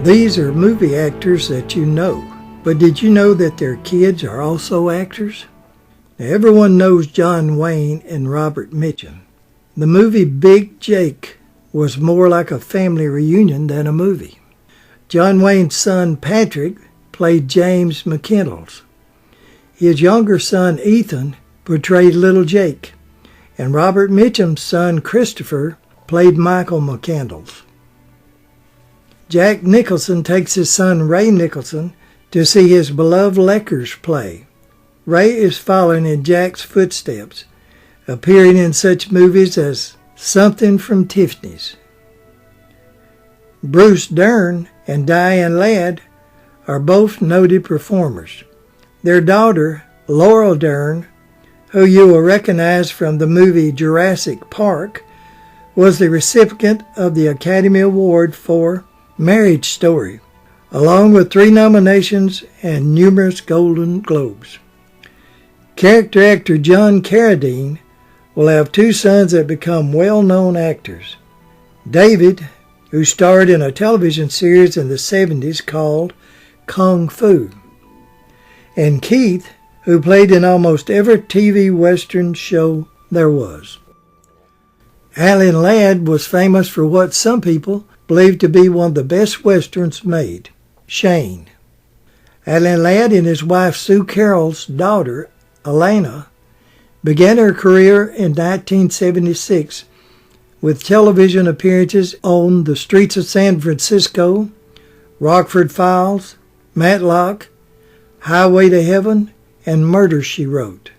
These are movie actors that you know, but did you know that their kids are also actors? Now, everyone knows John Wayne and Robert Mitchum. The movie Big Jake was more like a family reunion than a movie. John Wayne's son Patrick played James McKinnell. His younger son Ethan portrayed Little Jake, and Robert Mitchum's son Christopher played Michael McCandless. Jack Nicholson takes his son Ray Nicholson to see his beloved Lakers play. Ray is following in Jack's footsteps, appearing in such movies as Something from Tiffany's. Bruce Dern and Diane Ladd are both noted performers. Their daughter, Laurel Dern, who you will recognize from the movie Jurassic Park, was the recipient of the Academy Award for Marriage Story, along with 3 nominations and numerous Golden Globes. Character actor John Carradine will have 2 sons that become well-known actors. David, who starred in a television series in the 70s called Kung Fu, and Keith, who played in almost every TV Western show there was. Alan Ladd was famous for what some people believed to be one of the best Westerns made, Shane. Alan Ladd and his wife Sue Carroll's daughter, Elena, began her career in 1976 with television appearances on The Streets of San Francisco, Rockford Files, Matlock, Highway to Heaven, and Murder, She Wrote.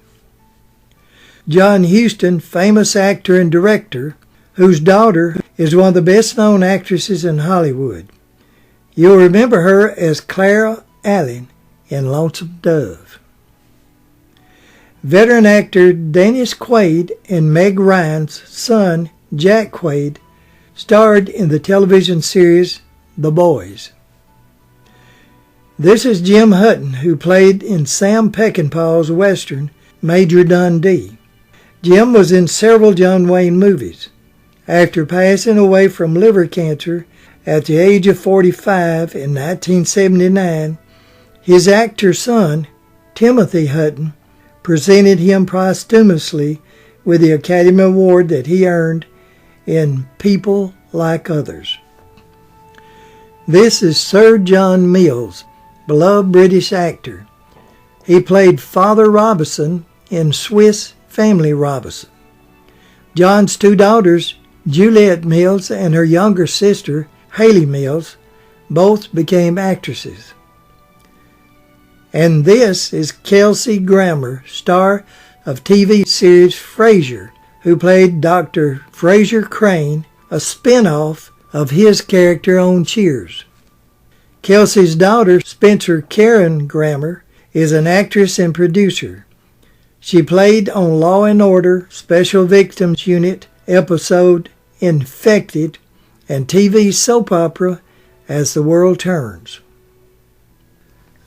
John Huston, famous actor and director, whose daughter is one of the best-known actresses in Hollywood. You'll remember her as Clara Allen in Lonesome Dove. Veteran actor Dennis Quaid and Meg Ryan's son, Jack Quaid, starred in the television series The Boys. This is Jim Hutton, who played in Sam Peckinpah's Western, Major Dundee. Jim was in several John Wayne movies. After passing away from liver cancer at the age of 45 in 1979, his actor son, Timothy Hutton, presented him posthumously with the Academy Award that he earned in People Like Others. This is Sir John Mills, beloved British actor. He played Father Robinson in Swiss Family Robinson. John's 2 daughters, Juliet Mills and her younger sister, Haley Mills, both became actresses. And this is Kelsey Grammer, star of TV series Frasier, who played Dr. Frasier Crane, a spin-off of his character on Cheers. Kelsey's daughter, Spencer Karen Grammer, is an actress and producer. She played on Law & Order Special Victims Unit episode Infected and TV soap opera As the World Turns.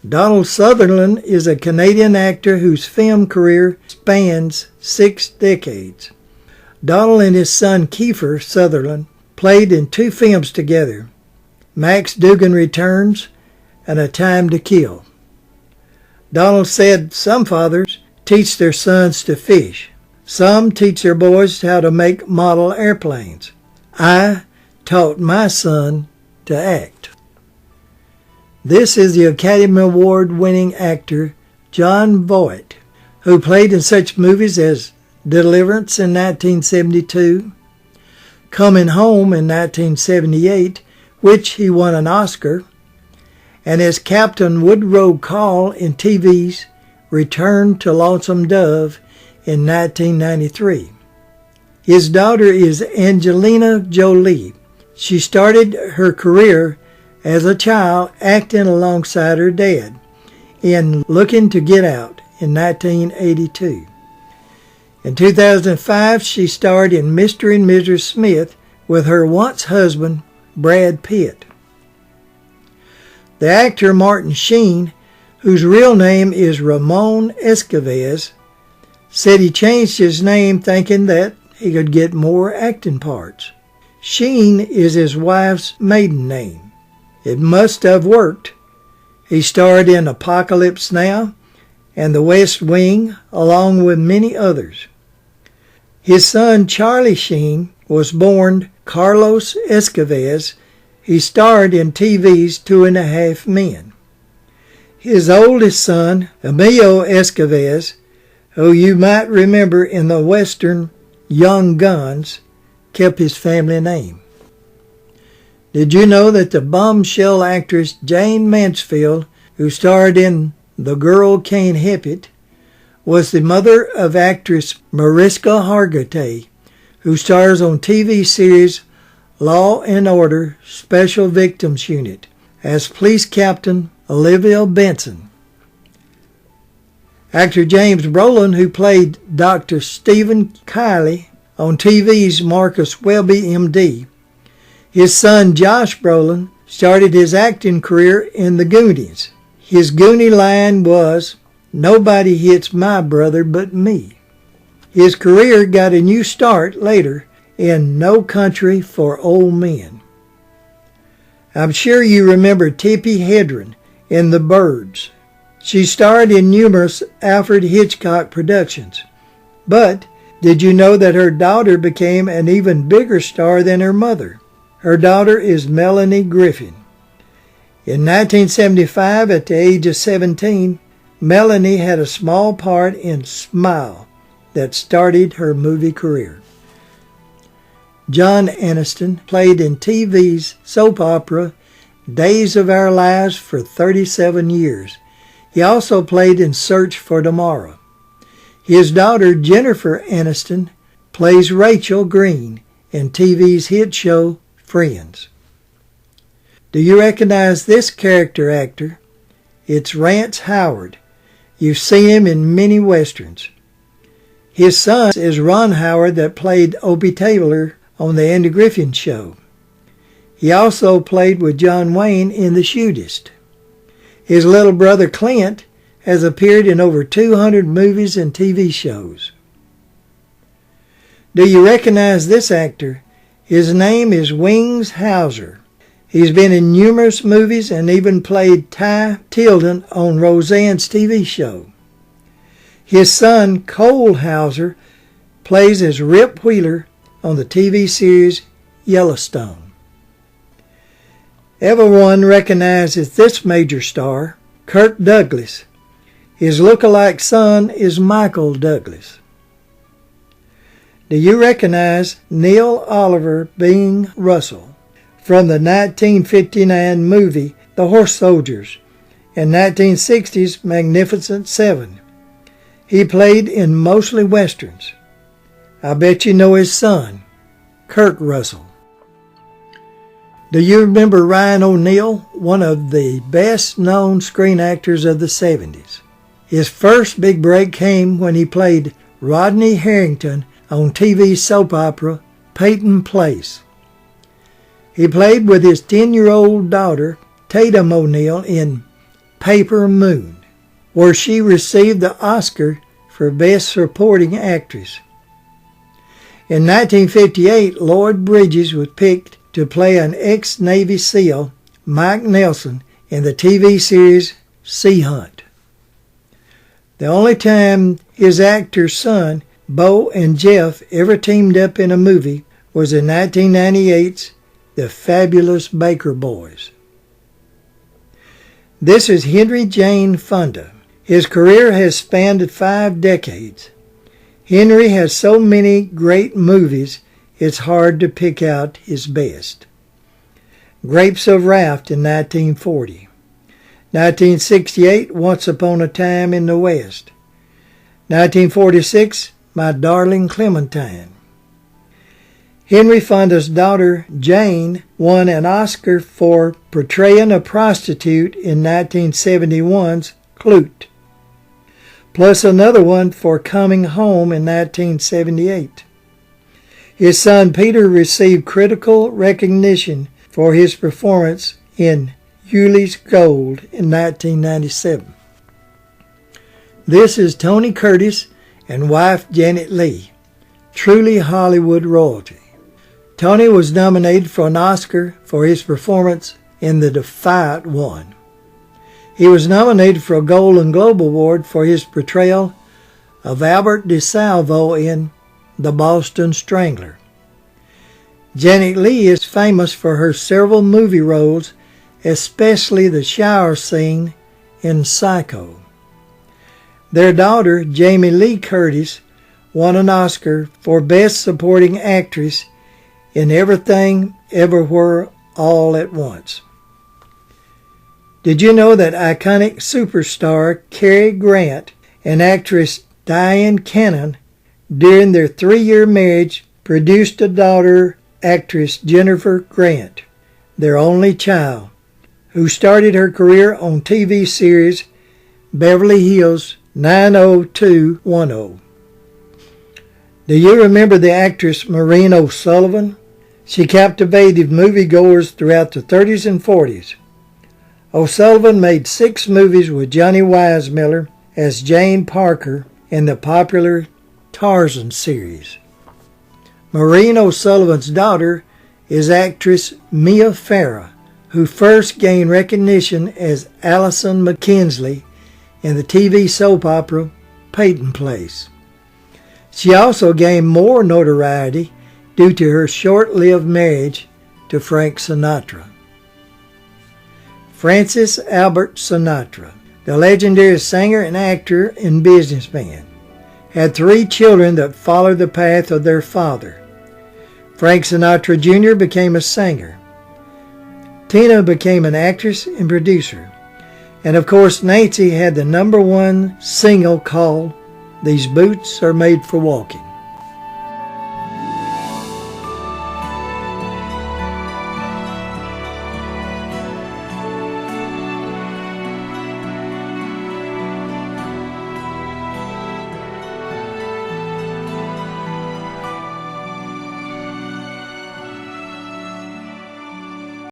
Donald Sutherland is a Canadian actor whose film career spans 6 decades. Donald and his son Kiefer Sutherland played in 2 films together, Max Dugan Returns and A Time to Kill. Donald said some fathers teach their sons to fish. Some teach their boys how to make model airplanes. I taught my son to act. This is the Academy Award-winning actor Jon Voight, who played in such movies as Deliverance in 1972, Coming Home in 1978, which he won an Oscar, and as Captain Woodrow Call in TV's Return to Lonesome Dove in 1993. His daughter is Angelina Jolie. She started her career as a child acting alongside her dad in Looking to Get Out in 1982. In 2005, she starred in Mr. and Mrs. Smith with her once-husband, Brad Pitt. The actor Martin Sheen, whose real name is Ramon Escovedo, said he changed his name thinking that he could get more acting parts. Sheen is his wife's maiden name. It must have worked. He starred in Apocalypse Now and The West Wing, along with many others. His son Charlie Sheen was born Carlos Escovedo. He starred in TV's Two and a Half Men. His oldest son, Emilio Escovedo, who you might remember in the western Young Guns, kept his family name. Did you know that the bombshell actress Jane Mansfield, who starred in The Girl Can't Help It, was the mother of actress Mariska Hargitay, who stars on TV series Law and Order Special Victims Unit as Police Captain Olivia Benson. Actor James Brolin, who played Dr. Stephen Kiley on TV's Marcus Welby, MD. His son Josh Brolin started his acting career in The Goonies. His Goonie line was, "Nobody hits my brother but me." His career got a new start later in No Country for Old Men. I'm sure you remember Tippi Hedren in The Birds. She starred in numerous Alfred Hitchcock productions. But did you know that her daughter became an even bigger star than her mother? Her daughter is Melanie Griffin. In 1975, at the age of 17, Melanie had a small part in Smile that started her movie career. John Aniston played in TV's soap opera Days of Our Lives for 37 years. He also played in Search for Tomorrow. His daughter Jennifer Aniston plays Rachel Green in TV's hit show Friends. Do you recognize this character actor? It's Rance Howard. You've seen him in many westerns. His son is Ron Howard that played Opie Taylor on The Andy Griffin Show. He also played with John Wayne in The Shootist. His little brother Clint has appeared in over 200 movies and TV shows. Do you recognize this actor? His name is Wings Hauser. He's been in numerous movies and even played Ty Tilden on Roseanne's TV show. His son Cole Hauser plays as Rip Wheeler on the TV series Yellowstone. Everyone recognizes this major star, Kirk Douglas. His look-alike son is Michael Douglas. Do you recognize Neil Oliver Bing Russell from the 1959 movie The Horse Soldiers and 1960's Magnificent Seven? He played in mostly westerns. I bet you know his son, Kurt Russell. Do you remember Ryan O'Neal, one of the best-known screen actors of the 70s? His first big break came when he played Rodney Harrington on TV soap opera Peyton Place. He played with his 10-year-old daughter, Tatum O'Neal, in Paper Moon, where she received the Oscar for Best Supporting Actress. In 1958, Lloyd Bridges was picked to play an ex-Navy SEAL, Mike Nelson, in the TV series Sea Hunt. The only time his actor son, Bo and Jeff, ever teamed up in a movie was in 1998's The Fabulous Baker Boys. This is Henry Jane Fonda. His career has spanned 5 decades. Henry has so many great movies, it's hard to pick out his best. Grapes of Wrath in 1940. 1968, Once Upon a Time in the West. 1946, My Darling Clementine. Henry Fonda's daughter, Jane, won an Oscar for portraying a prostitute in 1971's Klute, plus another one for Coming Home in 1978. His son Peter received critical recognition for his performance in Ulee's Gold in 1997. This is Tony Curtis and wife Janet Leigh, truly Hollywood royalty. Tony was nominated for an Oscar for his performance in The Defiant One. He was nominated for a Golden Globe Award for his portrayal of Albert DeSalvo in The Boston Strangler. Janet Leigh is famous for her several movie roles, especially the shower scene in Psycho. Their daughter, Jamie Lee Curtis, won an Oscar for Best Supporting Actress in Everything, Everywhere, All at Once. Did you know that iconic superstar Cary Grant and actress Dyan Cannon, during their 3-year marriage, produced a daughter, actress Jennifer Grant, their only child, who started her career on TV series Beverly Hills 90210. Do you remember the actress Maureen O'Sullivan? She captivated moviegoers throughout the 30s and 40s. O'Sullivan made 6 movies with Johnny Weissmuller as Jane Parker in the popular Tarzan series. Maureen O'Sullivan's daughter is actress Mia Farrow, who first gained recognition as Allison McKinsley in the TV soap opera Peyton Place. She also gained more notoriety due to her short-lived marriage to Frank Sinatra. Francis Albert Sinatra, the legendary singer and actor and businessman, had 3 children that followed the path of their father. Frank Sinatra Jr. became a singer. Tina became an actress and producer. And of course, Nancy had the #1 single called These Boots Are Made for Walking.